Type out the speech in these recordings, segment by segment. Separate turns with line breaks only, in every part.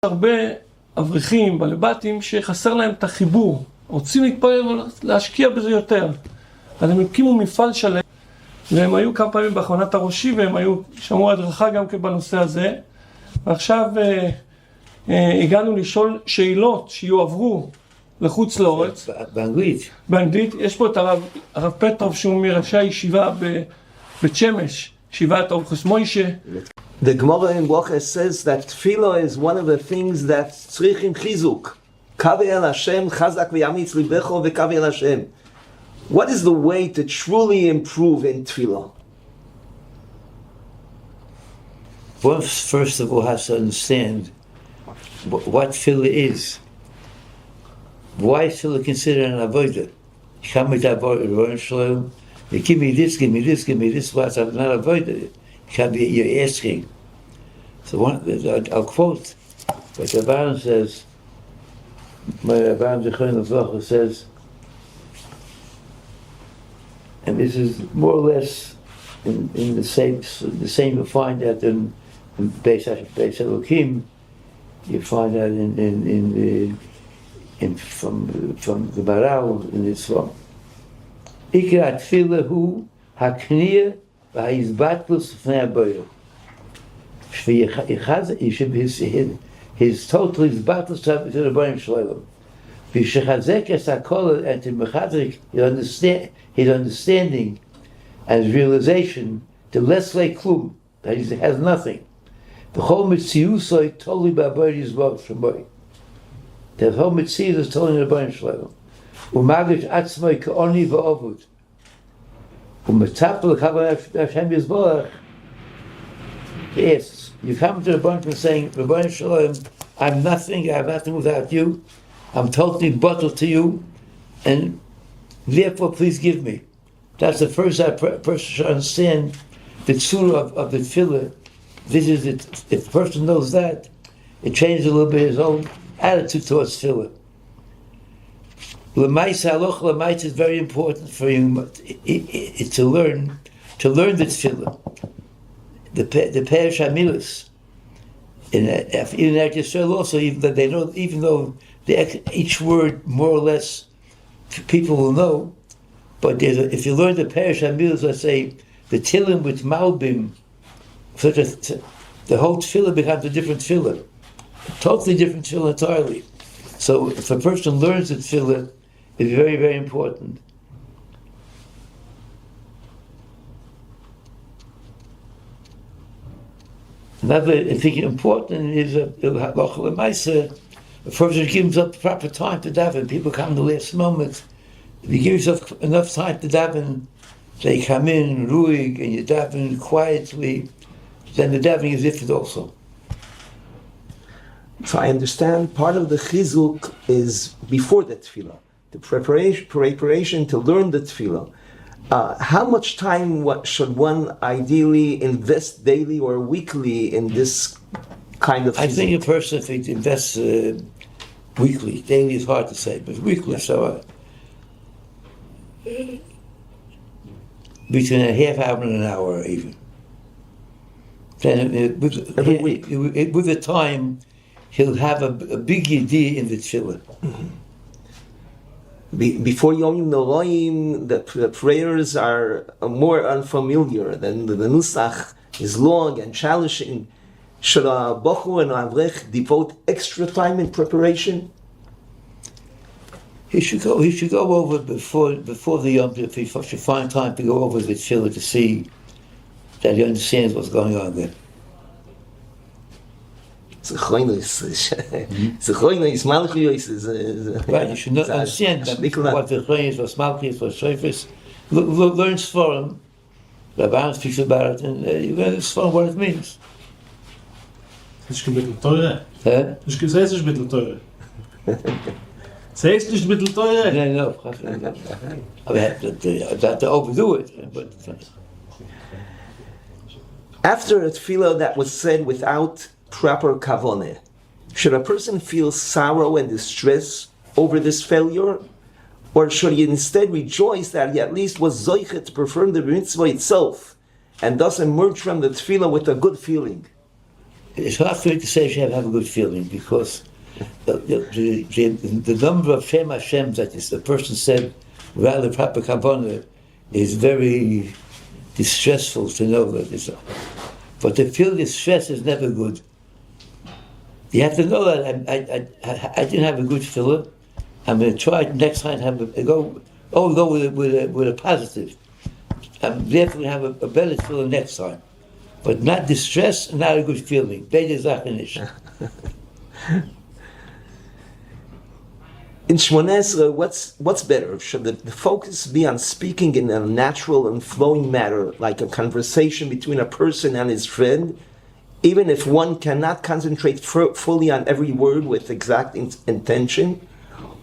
הרבה אברכים, בלבטים, שחסר להם את החיבור. רוצים להתפלל ולהשקיע בזה יותר. אז הם הקימו מפעל שלם, והם היו כמה פעמים בהכוונת הראשי, והם היו שמעו הדרכה גם כן בנושא הזה. ועכשיו הגענו לשאול שאלות שיועברו לחוץ לארץ.
באנגלית.
באנגלית. יש פה את הרב פטרוב, שהוא מראשי הישיבה בבית שמש, ישיבת אורחוס מוישה.
The Gemara in Bracha says that tefillah is one of the things that tzrichim chizuk. Kaveh el Hashem, chazak v'yamitz libecho v'kaveh el Hashem. What is the way to truly improve in tefillah?
One first of all has to understand what tefillah is. Why is tefillah considered an avodah? You come with avodah, you give me this, give me this, give me this. What's not avodah? You're asking. So I'll quote what the Aggaon says. My Aggaon says, and this is more or less in the same you find that in Beis Elokim, you find that from the Maral in this one. Ikra tefillah hu hakniyah v'ha'izbatlus fnei haboyer. His total izbatlus to the Rebbeinu Shalom. V'shechazek es hakol, and to mechazek his understanding and his realization to less like klum, that he has nothing. The whole mitziusoi totally ba'aboyer yizbav shemoy. The whole mitzius is totally the Rebbeinu Shalom. U'magish atzmoi ka'oni va'ovud. U'metapel kavah Hashem yizbolach. Yes, you come to the Rebbeinu and saying, Rebbeinu Shalom, I'm nothing, I have nothing without you. I'm totally bottled to you, and therefore please give me. That's the first person should understand the tzura of the tefillah. This is it. If the person knows that, it changes a little bit his own attitude towards tefillah. L'maisa halacha l'maisa is very important for you to learn the tefillah. The Perish Hamilas in Eretz Yisrael also, even though each word more or less people will know, but if you learn the Perish Hamilas, let's say the Tilim with Malbim, the whole tefillah becomes a different tefillah, totally different tefillah entirely. So if a person learns the tefillah, it's very, very important. Another thing important is a person gives up proper time to daven. People come the last moment. If you give yourself enough time to daven, they come in ruhig and you daven quietly, then the davening is different also.
So I understand part of the chizuk is before the tefillah, the preparation to learn the tefillah. How much time should one ideally invest daily or weekly in this kind of chizuk?
I think a person, if he invests weekly, daily is hard to say, but weekly, so between a half hour and an hour even. Then
every week?
With the time, he'll have a big idea in the tefillah.
Mm-hmm. Before Yom Noraim, the prayers are more unfamiliar. Then the nusach is long and challenging. Should a bochur and avrech devote extra time in preparation?
He should go over before the Yom. If he should find time to go over the tefillah to see that he understands what's going on there.
Right, you
should not understand what the Chayis, what Smalchis, what Shofis. Learn Sforim. The Aggaon speaks about it, and you learn Sforim what it means.
Ist ein bisschen teurer.
Hä?
Es ist ein bisschen teurer. Es ist ein bisschen teurer.
No. I have to overdo it. But
after a tefillah that was said without proper kavaneh, should a person feel sorrow and distress over this failure, or should he instead rejoice that he at least was zoichet to perform the mitzvah itself and thus emerge from the tefillah with a good feeling?
it's hard for me to say she have a good feeling because the number of Shem Hashem that is, the person said without the proper kavanah is very distressful to know that it's. But to feel distress is never good. You have to know that I didn't have a good tefillah. I'm going to try next time to go with a positive. I'm definitely have a better tefillah next time. But not distress, not a good feeling. Beide Sachen nicht.
In Shmonesra, what's better? Should the focus be on speaking in a natural and flowing manner, like a conversation between a person and his friend, even if one cannot concentrate fully on every word with exact intention?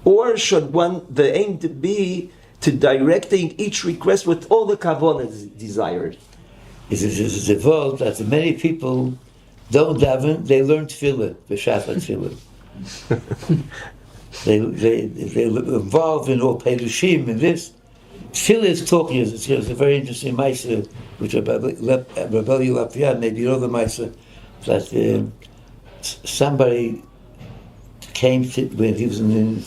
Or should the aim to be to directing each request with all the kavanah desired?
It's evolved that many people don't daven, they learn tefillah, b'shat tefillah. They're involved in all perushim and this. Tefillah is talking. It's a very interesting ma'aseh, which Rabbi Lapian, maybe you know the ma'aseh, that somebody came to, when he was in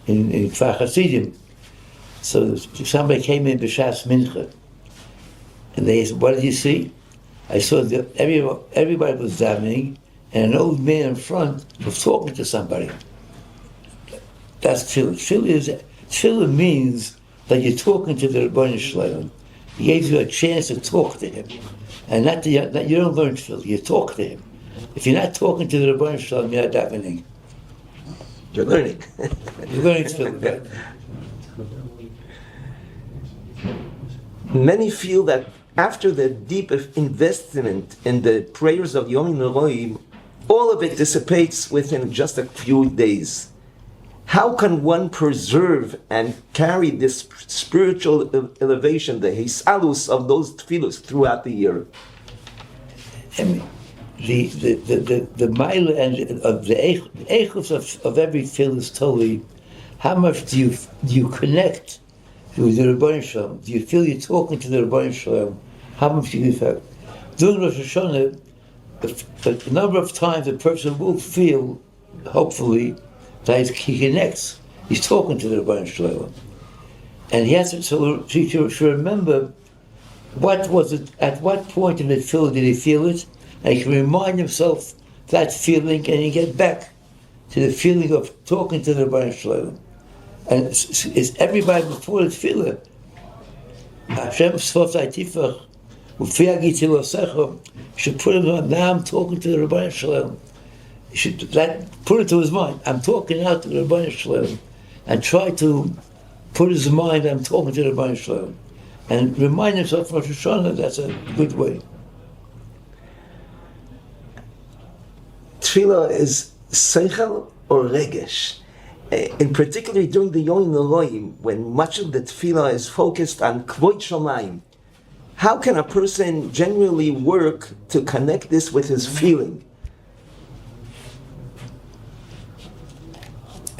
Kfar Hasidim. So somebody came in b'shas mincha, and they said, "What did you see?" I saw that everybody was davening, and an old man in front was talking to somebody. That's tefillah. Tefillah means that you're talking to the Rebbeinu Shalom. He gave you a chance to talk to him. And not you don't learn tefillah, you talk to him. If you're not talking to the Rebbeinu Shalom, you're not davening.
You're learning.
You're learning tefillah, right?
Many feel that after the deep investment in the prayers of Yom Noraim, all of it dissipates within just a few days. How can one preserve and carry this spiritual elevation, the hisalus of those tefillos throughout the year?
I mean, the mile and of the echus of every tefillah is totally. How much do you connect with the Rebbeinu Shalom? Do you feel you're talking to the Rebbeinu Shalom? How much do you feel? During Rosh Hashanah, a number of times a person will feel, hopefully, that he connects. He's talking to the Rebbeinu Shalom, and he has to remember what was it. At what point in the tefillah did he feel it, and he can remind himself that feeling, and he get back to the feeling of talking to the Rebbeinu Shalom. And it's everybody before the tefillah. Hashem Sfos Aitifach, Ufiagi Tilosecho, should put him on. Now I'm talking to the Rebbeinu Shalom. He should put it to his mind. I'm talking out to the Rebbeinu Shalom, and try to put his mind. I'm talking to the Rebbeinu Shalom, and remind himself from Rosh Hashanah. That's a good way.
Tefillah is seichel or regesh. In particular, during the Yom Noraim, when much of the tefillah is focused on kvod shamayim, how can a person genuinely work to connect this with his feeling?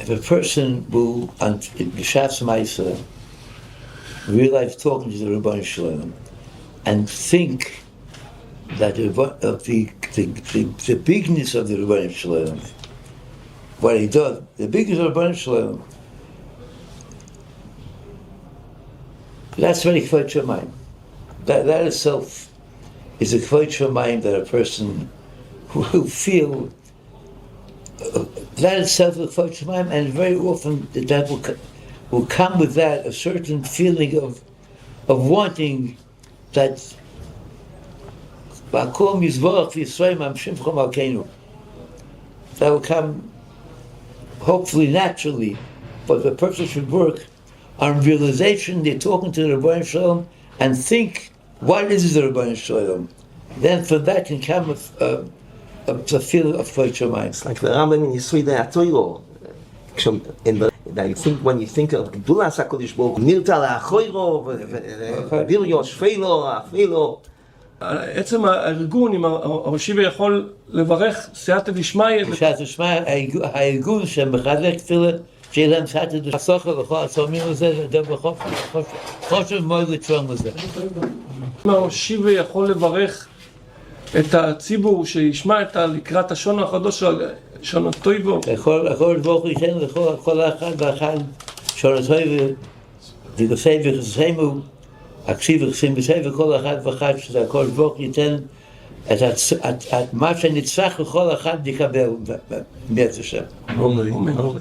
If a person will, in B'shatz Ma'aseh, realize talking to the Rebbeinu Shalom, and think that the bigness of the Rebbeinu Shalom, what he does, the bigness of the Rebbeinu Shalom, that's very kvod shamayim. That itself is a kvod shamayim that a person will feel. That itself is kvod shamayim, and very often that will come with that a certain feeling of wanting that. That will come hopefully naturally, but the person should work on realization. They're talking to the Rebbeinu Shalom and think, what is the Rebbeinu Shalom? Then from that can come a feeling of kvod shamayim.
It's like the Rambam in Yisod HaTorah. I think when you think of Gedolei HaKadosh Baruch Hu, Nirta La'achoiro, Viryo Shveilo, Afilo.
עצם הארגון, אם הישיבה יכול לברך סייעתא דשמיא.
סייעתא דשמיא, הארגון שמחלק תפילה, שיהיה להם סייעתא דשמיא. הסוכר וכל הצומים הזה, זה חושב מאוד לתרום לזה.
אם הישיבה יכול לברך את הציבור שישמע את לקראת השון החדש, שון הטויבו.
הכל ברוך הוא ייתן לכל אחד ואחד שון הטויבו, דיגוסי וחסמו, הקשיב וחסים בספר כל אחד ואחד, שזה הכל ברוך הוא ייתן את מה שנצרך לכל אחד יקבל בעצם השם.
אמן.